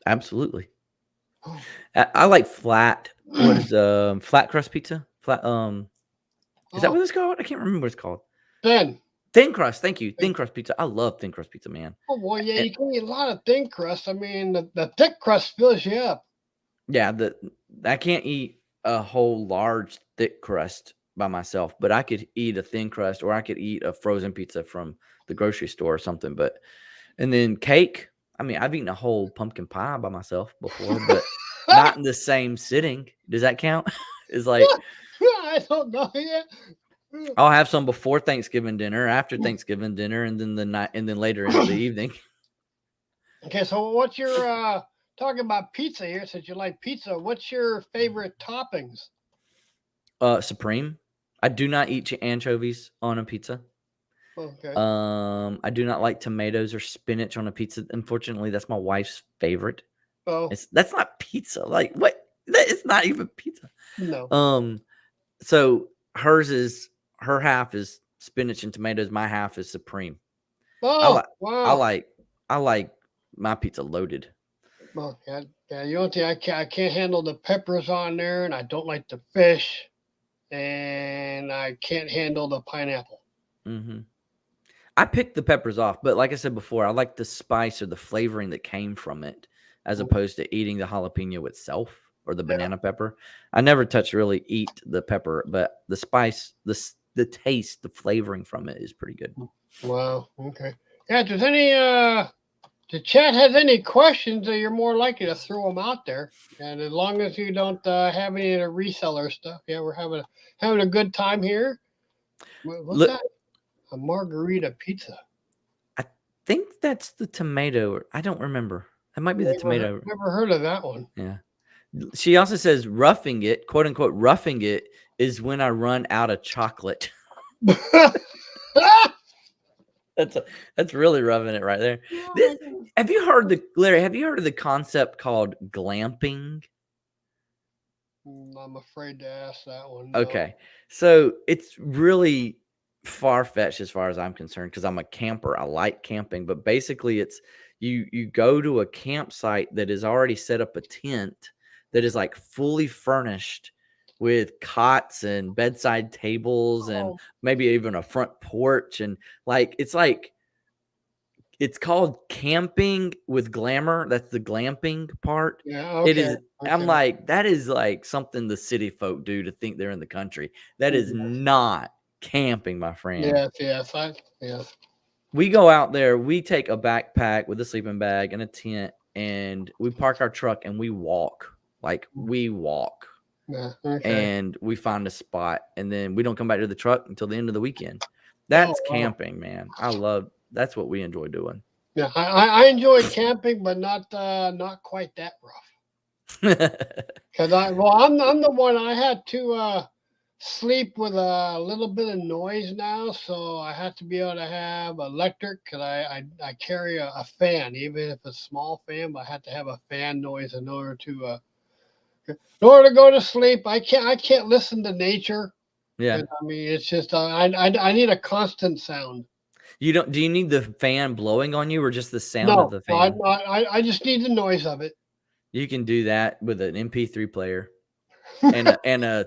Absolutely. I like flat. What is flat crust pizza? Flat is that what it's called? I can't remember what it's called. Thin crust. Thank you. Thin crust pizza. I love thin crust pizza, man. Oh well, yeah, you can eat a lot of thin crust. I mean, the thick crust fills you up. Yeah, I can't eat a whole large thick crust by myself, but I could eat a thin crust or I could eat a frozen pizza from the grocery store or something. And then cake. I mean, I've eaten a whole pumpkin pie by myself before, but not in the same sitting. Does that count? It's like I don't know yet. I'll have some before Thanksgiving dinner, after Thanksgiving dinner, and then the night, and then later in the evening. Okay, so what's your talking about pizza here? Since you like pizza, what's your favorite toppings? Supreme. I do not eat anchovies on a pizza. Okay. I do not like tomatoes or spinach on a pizza. Unfortunately, that's my wife's favorite. Oh, that's not pizza. Like what? It's not even pizza. No. So her half is spinach and tomatoes. My half is supreme. Oh, wow. I like my pizza loaded. Well, yeah. You don't think I can't handle the peppers on there, and I don't like the fish, and I can't handle the pineapple. I picked the peppers off, but like I said before, I like the spice or the flavoring that came from it, as opposed to eating the jalapeno itself or the banana pepper. I never eat the pepper, but the spice, the taste, the flavoring from it is pretty good. Wow. Okay. Yeah. If there's any the chat has any questions, you're more likely to throw them out there. And as long as you don't have any of the reseller stuff, yeah, we're having a good time here. What's that? A margarita pizza. I think that's the tomato. I don't remember. That might be the tomato. Never heard of that one. Yeah. She also says roughing it, quote unquote, roughing it is when I run out of chocolate. That's really roughing it right there. Have you heard of the concept called glamping? I'm afraid to ask that one. No. Okay. So it's really far-fetched as far as I'm concerned because I'm a camper. I like camping, but basically it's you go to a campsite that is already set up a tent that is like fully furnished with cots and bedside tables and Oh, maybe even a front porch and it's called camping with glamour. That's the glamping part. yeah. It Okay. is I'm Okay. like, that is like something the city folk do to think they're in the country. That is Mhm. not camping, my friend. Yes. Yes. Yes. We go out there, we take a backpack with a sleeping bag and a tent, and we park our truck and we walk. Like we walk Yeah. Okay. and we find a spot and then we don't come back to the truck until the end of the weekend. Oh, That's wow. camping, man. That's what we enjoy doing. Yeah. I enjoy camping, but not quite that rough. Cause I'm the one I had to sleep with a little bit of noise now, so I have to be able to have electric. Cause I carry a fan, even if it's a small fan, but I have to have a fan noise in order to go to sleep. I can't listen to nature. Yeah. 'Cause, I mean, it's just I need a constant sound. Do you need the fan blowing on you or just the sound of No, the no, I, fan? I just need the noise of it. You can do that with an MP3 player and a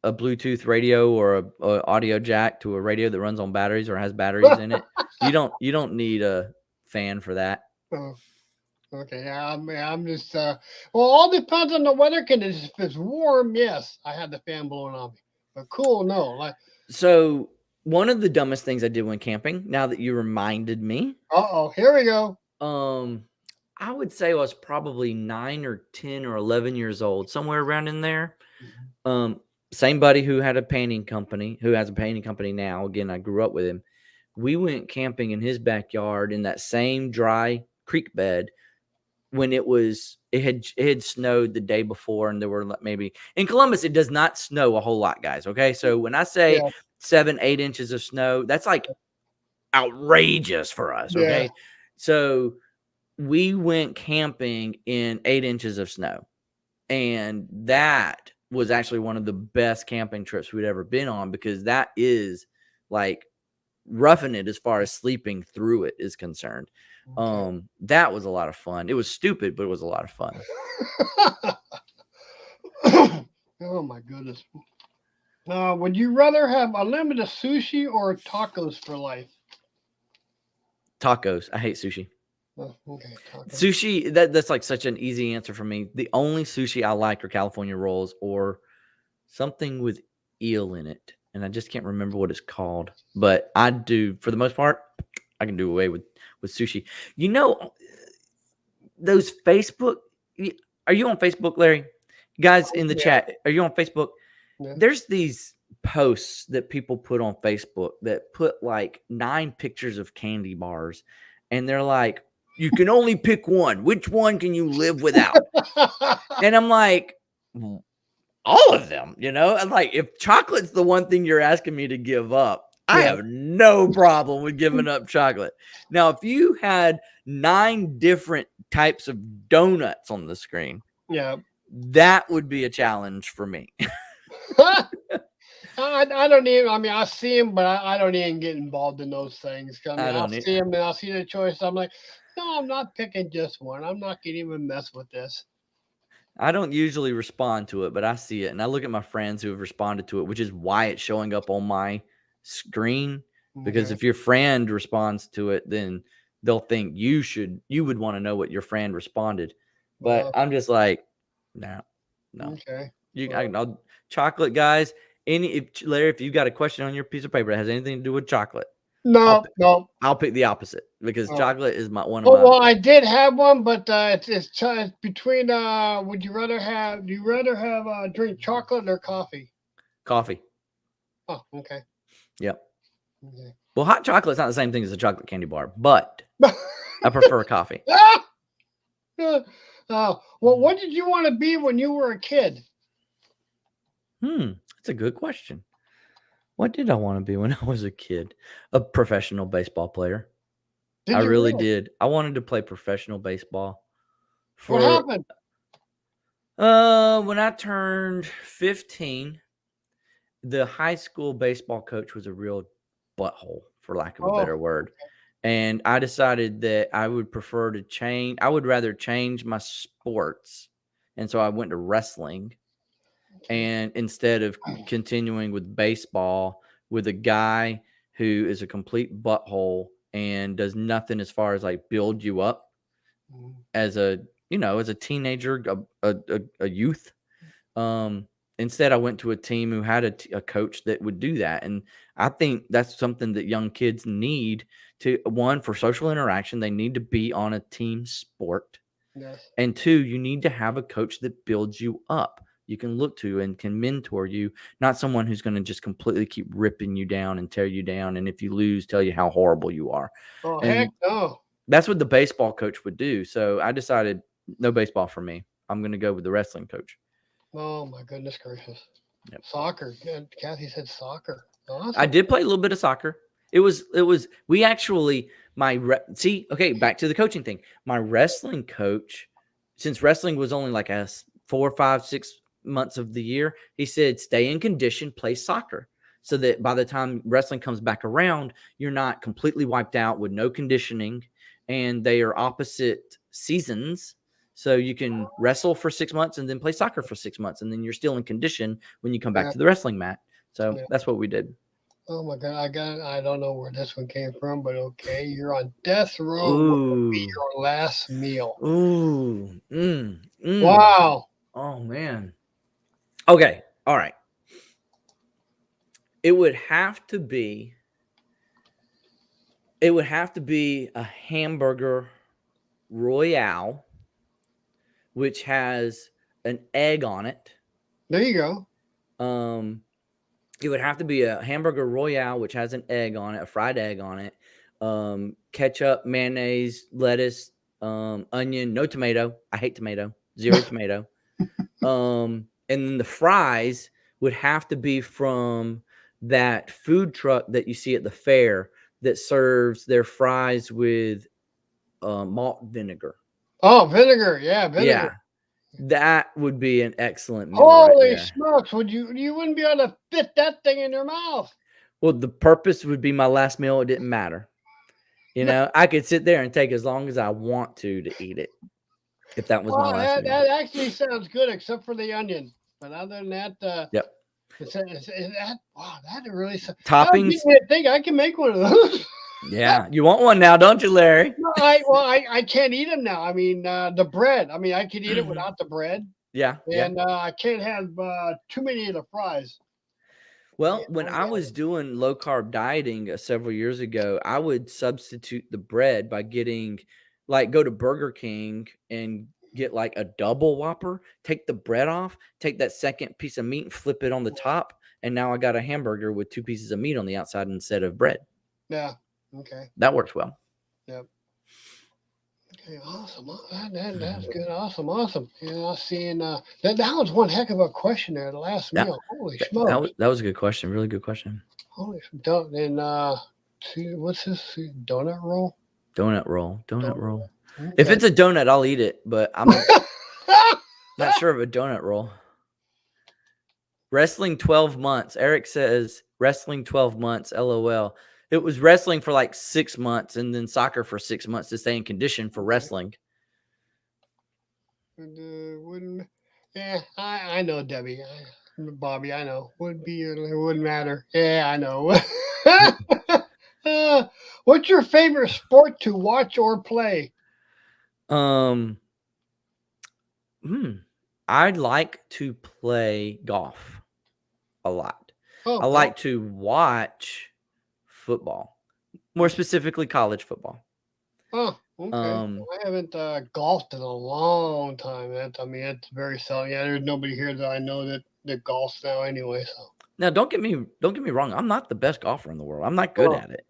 Bluetooth radio or a audio jack to a radio that runs on batteries or has batteries in it. You don't need a fan for that. Oh, okay, yeah, I'm just well, all depends on the weather conditions. If it's warm, yes, I had the fan blowing on me. But cool, no. Like, So, one of the dumbest things I did when camping, now that you reminded me, here we go. um, I would say I was probably 9 or 10 or 11 years old, somewhere around in there. Mhm. Um, Same buddy who had a painting company, who has a painting company now. Again, I grew up with him. We went camping in his backyard in that same dry creek bed when it had snowed the day before, and there were maybe in Columbus it does not snow a whole lot, guys. Okay, so when I say Yeah, 7-8 inches of snow, that's like outrageous for us. yeah. Okay, so we went camping in 8 inches of snow. And that was actually one of the best camping trips we'd ever been on because that is like roughing it as far as sleeping through it is concerned. Okay. That was a lot of fun. It was stupid, but it was a lot of fun. Oh my goodness. Would you rather have unlimited sushi or tacos for life? Tacos. I hate sushi. Oh, okay, tacos. Sushi, that's like such an easy answer for me. The only sushi I like are California rolls or something with eel in it. And I just can't remember what it's called. But I do, for the most part, I can do away with sushi. You know, those Facebook, are you on Facebook, Larry? Guys in the Yeah, chat, are you on Facebook? yeah. There's these posts that people put on Facebook that put like 9 pictures of candy bars, and they're like, you can only pick one. Which one can you live without? And I'm like, all of them, I'm like, if chocolate's the one thing you're asking me to give up, I Yeah, have no problem with giving up chocolate. Now, if you had 9 different types of donuts on the screen, yeah. that would be a challenge for me. I don't even. I mean, I see him, but I don't even get involved in those things. I mean, I I'll don't need see him and I'll see the choice. I'm like, no, I'm not picking just one. I'm not gonna even mess with this. I don't usually respond to it, but I see it and I look at my friends who have responded to it, which is why it's showing up on my screen. Because Okay. if your friend responds to it, then they'll think you would want to know what your friend responded. But Well, I'm just like, no, no. okay. I Well, will chocolate, guys. Larry, if you got a question on your piece of paper that has anything to do with chocolate, I'll no, p- no. I'll pick the opposite because Oh. chocolate is one of Oh, my well, I did have one, but it's between. Would you rather have? Do you rather have drink chocolate or coffee? coffee. Oh, okay. Yep. Okay. Well, hot chocolate's not the same thing as a chocolate candy bar, but I prefer coffee. Well, what did you want to be when you were a kid? That's a good question. What did I want to be when I was a kid? A professional baseball player. Did I you really really? did. I wanted to play professional baseball What for happened? when I turned 15. the high school baseball coach was a real butthole, for lack of a Oh, better word. And I decided that I would prefer to change. I would rather change my sports. And so I went to wrestling. okay. And instead of continuing with baseball with a guy who is a complete butthole and does nothing as far as like build you up Mhm. as a, as a teenager, a youth. Um, Instead, I went to a team who had a coach that would do that. And I think that's something that young kids need to, one, for social interaction, they need to be on a team sport. Yes. And two, you need to have a coach that builds you up. You can look to and can mentor you, not someone who's going to just completely keep ripping you down and tear you down. And if you lose, tell you how horrible you are. Oh, heck And no. that's what the baseball coach would do. So I decided no baseball for me. I'm going to go with the wrestling coach. Oh, my goodness gracious. Yep. Soccer. Yeah, Kathy said soccer. I Awesome. did play a little bit of soccer. We actually, okay, back to the coaching thing. My wrestling coach, since wrestling was only like 4, 5, 6 months of the year, he said, stay in condition, play soccer. So that by the time wrestling comes back around, you're not completely wiped out with no conditioning, and they are opposite seasons. So you can wrestle for 6 months and then play soccer for 6 months, and then you're still in condition when you come back Yeah. to the wrestling mat. So Yeah. that's what we did. Oh my God, I don't know where this one came from, but okay, you're on death row. What would be Ooh. your last meal? Ooh. Mm. Wow. Oh man. Okay. All right. It would have to be a hamburger royale, which has an egg on it. There you go. Um, it would have to be a hamburger royale, which has an egg on it, a fried egg on it. Ketchup, mayonnaise, lettuce, onion, no tomato. I hate tomato. Zero tomato. And then the fries would have to be from that food truck that you see at the fair that serves their fries with malt vinegar. Oh, vinegar. Yeah, vinegar. Yeah, that would be an excellent meal right Holy there. smokes! You wouldn't be able to fit that thing in your mouth. Well, the purpose would be my last meal. It didn't matter. I could sit there and take as long as I want to eat it if that was my Well, last meal. that actually sounds good, except for the onion. But other than that, Yep. that wow, that really that would Toppings. give me a thing. I can make one of those. Yeah. You want one now, don't you, Larry? No, I can't eat them now. I mean, the bread. I mean, I could eat it without the bread, Yeah. Yeah. and I can't have too many of the fries. Well, Yeah, when oh I yeah, was doing low carb dieting several years ago, I would substitute the bread by go to Burger King and get like a double Whopper, take the bread off, take that second piece of meat and flip it on the top. And now I got a hamburger with 2 pieces of meat on the outside instead of bread. yeah. Okay. That works well. Yep. Okay, awesome. That's good. Awesome, awesome. Yeah, I seen that was one heck of a question there. The last Yeah. meal. Holy That smokes! that was a good question. Really good question. Holy and see what's this? See, donut roll? Donut roll. Donut Donut roll. roll. If Okay. it's a donut, I'll eat it, but I'm not sure of a donut roll. Wrestling 12 months. Eric says wrestling 12 months. LOL. It was wrestling for like 6 months and then soccer for 6 months to stay in condition for wrestling. Wouldn't yeah, I know Debbie. Bobby, I know. It wouldn't matter. Yeah, I know. What's your favorite sport to watch or play? Um, I'd like to play golf a lot. Oh, I golf. like to watch football, more specifically college football. Oh, okay. I haven't golfed in a long time. It's very seldom. Yeah, there's nobody here that I know that golfs now anyway. So Now, don't get me wrong. I'm not the best golfer in the world. I'm not good oh, at it.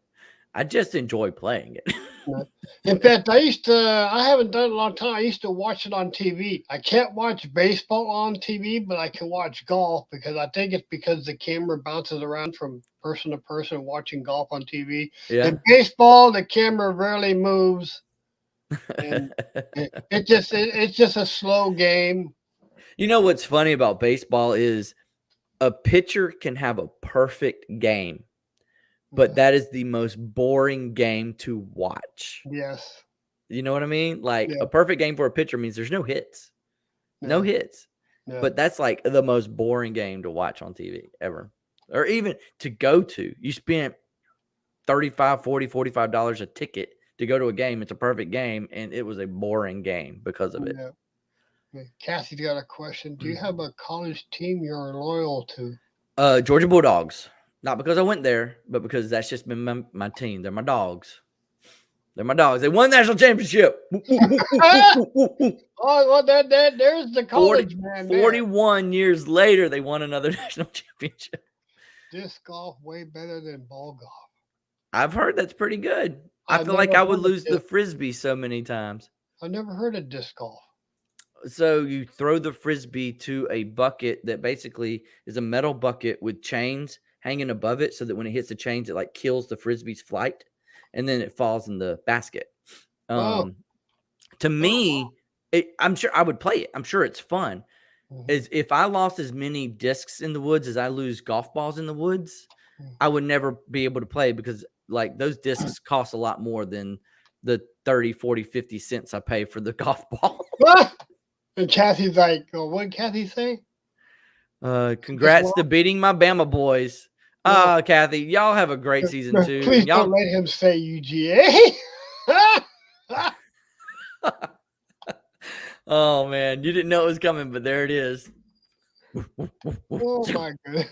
I just enjoy playing it. no. In fact, I haven't done it in a long time. I used to watch it on TV. I can't watch baseball on TV, but I can watch golf because I think it's because the camera bounces around from person to person watching golf on TV. Yeah. In baseball, the camera rarely moves. And it's just a slow game. You know what's funny about baseball is A pitcher can have a perfect game, but that is the most boring game to watch. Yes. You know what I mean? Like Yeah. a perfect game for a pitcher means there's no hits. No hits. Yeah. But that's like the most boring game to watch on TV ever. Or even to go to. You spent $35, $40, $45 a ticket to go to a game. It's a perfect game, and it was a boring game because of it. Yeah. Kathy's got a question. Do you have a college team you're loyal to? Georgia Bulldogs. Not because I went there, but because that's just been my team. They're my dogs. They're my dogs. They won the national championship. Oh, well, there's the college man. 41 years later, they won another national championship. Disc golf way better than ball golf. I've heard that's pretty good. I feel like I would lose the frisbee so many times. I've never heard of disc golf. So you throw the frisbee to a bucket that basically is a metal bucket with chains hanging above it, so that when it hits the chains, it like kills the frisbee's flight, and then it falls in the basket. To me, I'm sure I would play it. I'm sure it's fun. Is if I lost as many discs in the woods as I lose golf balls in the woods, I would never be able to play, because like those discs cost a lot more than the 30, 40, 50 cents I pay for the golf ball. And Kathy's like, oh, what did Kathy say? Congrats to beating my Bama boys. Kathy, y'all have a great season too. Please don't let him say UGA. Oh man, you didn't know it was coming, but there it is. Oh my goodness.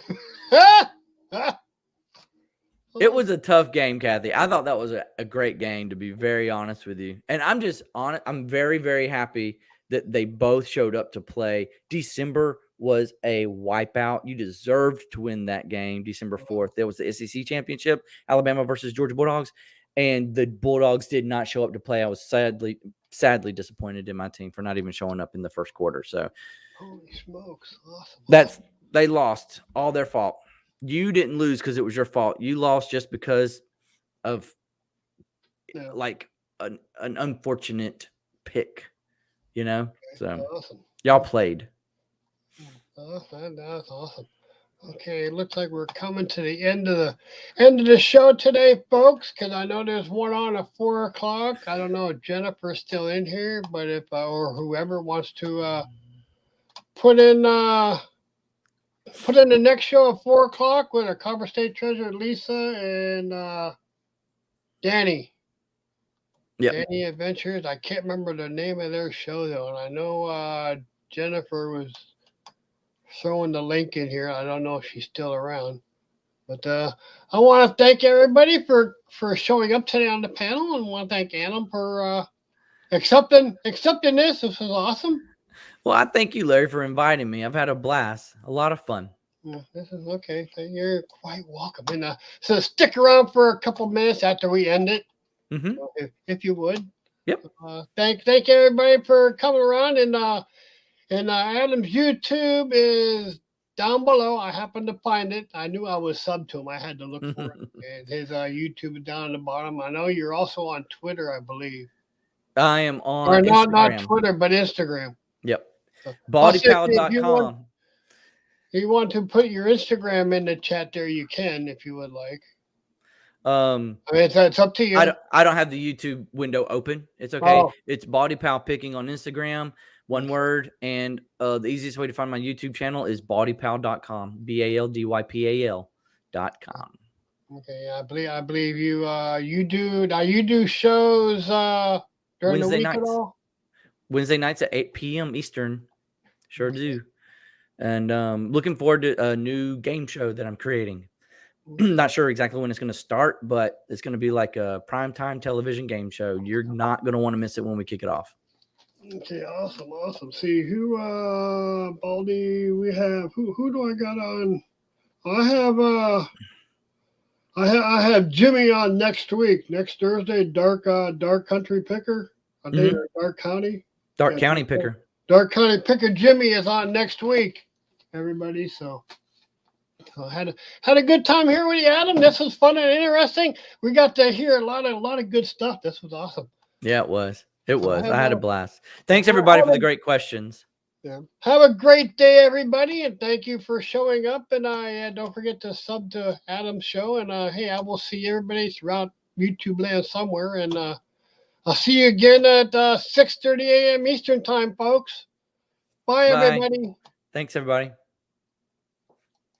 It was a tough game, Kathy. I thought that was a great game, to be very honest with you. And I'm just honest. I'm very, very happy that they both showed up to play. December was a wipeout. You deserved to win that game. December 4th. There was the SEC championship, Alabama versus Georgia Bulldogs. And the Bulldogs did not show up to play. I was sadly disappointed in my team for not even showing up in the first quarter. So holy smokes. Awesome. They lost. All their fault. You didn't lose because it was your fault. You lost just because of like an unfortunate pick, you know? So awesome. Y'all played. That's awesome. Okay, it looks like we're coming to the end of the show today, folks, because I know there's one on at 4 o'clock. I don't know if Jennifer's still in here, but if or whoever wants to put in the next show at 4 o'clock with our Copper State Treasurer Lisa and Dani. Yep. Dani Adventures. I can't remember the name of their show though, and I know Jennifer was throwing the link in here. I don't know if she's still around, but I want to thank everybody for showing up today on the panel, and want to thank Adam for accepting this. This was awesome. Well, I thank you, Larry, for inviting me. I've had a blast, a lot of fun. Yeah, this is okay. You're quite welcome. And so stick around for a couple minutes after we end it, if you would. Yep. Thank everybody for coming around, and Adam's YouTube is down below. I happened to find it. I knew I was subbed to him. I had to look for it. And his YouTube is down at the bottom. I know you're also on Twitter, I believe. I am on Instagram. Not Instagram. Twitter, but Instagram. Yep. Baldypalpicker.com. If you want to put your Instagram in the chat there, you can, if you would like. I mean, it's up to you. I don't have the YouTube window open. It's okay. It's baldypalpicking on Instagram, one word, and the easiest way to find my YouTube channel is baldypal.com, BALDYPAL.com. Okay, I believe you do shows during Wednesday the week nights. at all? Wednesday nights at 8 p.m. Eastern. Sure do. And looking forward to a new game show that I'm creating. Not sure exactly when it's going to start, but it's going to be like a primetime television game show. You're not going to want to miss it when we kick it off. Okay, awesome. See who Baldy we have. Who do I got on? I have Jimmy on next week, next Thursday. Dark Country Picker. I think Dark County. Dark County Picker. Dark County Picker Jimmy is on next week, everybody. So I had a good time here with you, Adam. This was fun and interesting. We got to hear a lot of good stuff. This was awesome. Yeah, it was. I had a blast. Thanks everybody for the great questions. Yeah. Have a great day, everybody, and thank you for showing up. And don't forget to sub to Adam's show. And hey, I will see everybody throughout YouTube land somewhere. And I'll see you again at 6:30 a.m. Eastern time, folks. Bye, Bye. everybody. Thanks, everybody.